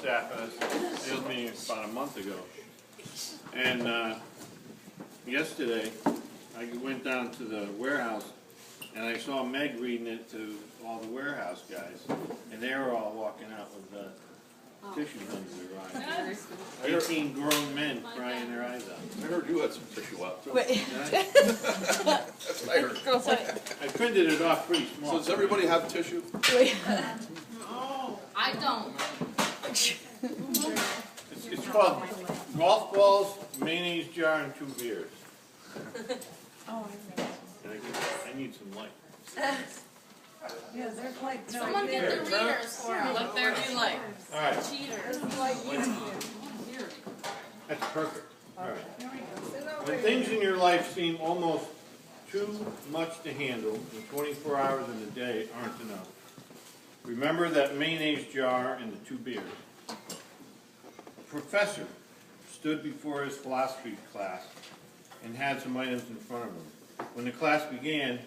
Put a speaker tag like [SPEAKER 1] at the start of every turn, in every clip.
[SPEAKER 1] staff at a sales meeting about a month ago. And yesterday, I went down to the warehouse and I saw Meg reading it to all the warehouse guys. And they were all walking out with tissues under their eyes. 18 grown men crying their eyes out.
[SPEAKER 2] I heard you had some tissue out too.
[SPEAKER 3] Wait.
[SPEAKER 2] That's what I heard.
[SPEAKER 1] I printed it off pretty small.
[SPEAKER 2] So does everybody have tissue?
[SPEAKER 3] Wait.
[SPEAKER 4] I don't.
[SPEAKER 1] It's called golf balls, mayonnaise jar, and 2 beers.
[SPEAKER 3] Oh,
[SPEAKER 1] And I need some light.
[SPEAKER 3] yeah, they're like
[SPEAKER 4] Someone get the readers for them.
[SPEAKER 5] Let there be light.
[SPEAKER 1] All right,
[SPEAKER 4] Cheaters.
[SPEAKER 1] that's perfect. All right. When things in your life seem almost too much to handle, and 24 hours in a day aren't enough, remember that mayonnaise jar and the 2 beers. The professor stood before his philosophy class and had some items in front of him. When the class began,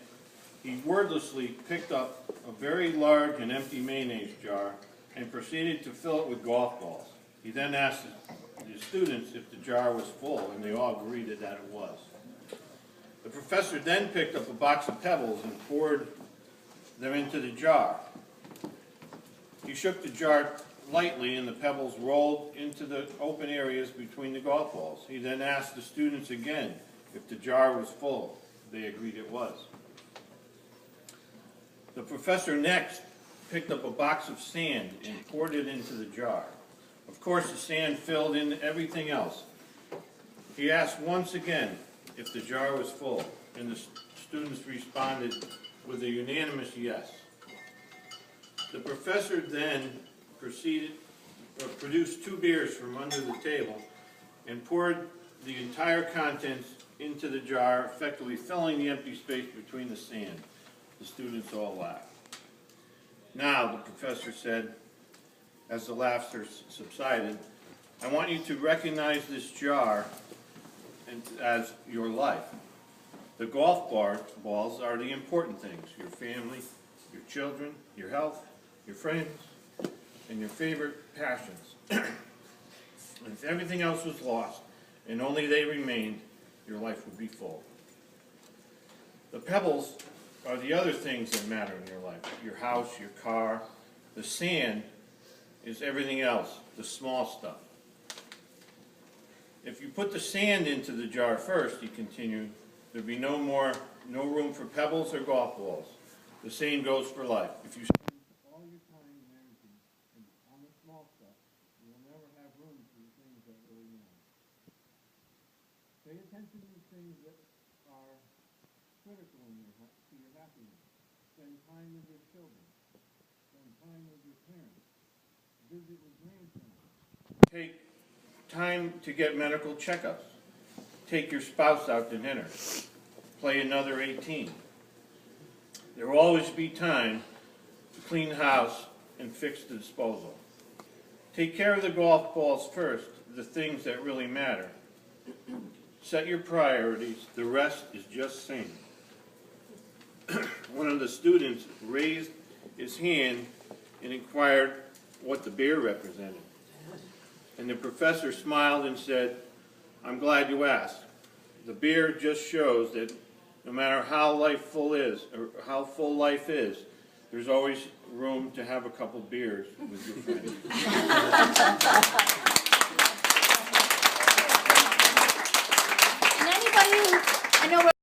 [SPEAKER 1] he wordlessly picked up a very large and empty mayonnaise jar and proceeded to fill it with golf balls. He then asked the students if the jar was full, and they all agreed that it was. The professor then picked up a box of pebbles and poured them into the jar. He shook the jar lightly and the pebbles rolled into the open areas between the golf balls. He then asked the students again if the jar was full. They agreed it was. The professor next picked up a box of sand and poured it into the jar. Of course, the sand filled in everything else. He asked once again if the jar was full, and the students responded with a unanimous yes. The professor then produced 2 beers from under the table and poured the entire contents into the jar, effectively filling the empty space between the sand. The students all laughed. Now, the professor said, as the laughter subsided, I want you to recognize this jar as your life. The golf balls are the important things: your family, your children, your health, your friends, and your favorite passions. And if everything else was lost and only they remained, your life would be full. The pebbles are the other things that matter in your life: your house, your car. The sand is everything else, the small stuff. If you put the sand into the jar first, he continued, there'd be no room for pebbles or golf balls. The same goes for life. If you spend all your time and energy on the small stuff, you will never have room for the things that really matter. Pay attention to the things that are critical to your happiness. Spend time with your children. Spend time with your parents. Visit your grandparents. Take time to get medical checkups. Take your spouse out to dinner. Play another 18. There will always be time to clean the house and fix the disposal. Take care of the golf balls first, the things that really matter. Set your priorities. The rest is just sand. One of the students raised his hand and inquired what the beer represented. And the professor smiled and said, I'm glad you asked. The beer just shows that no matter how full life is, there's always room to have a couple beers with your friends.
[SPEAKER 3] And anybody who, I know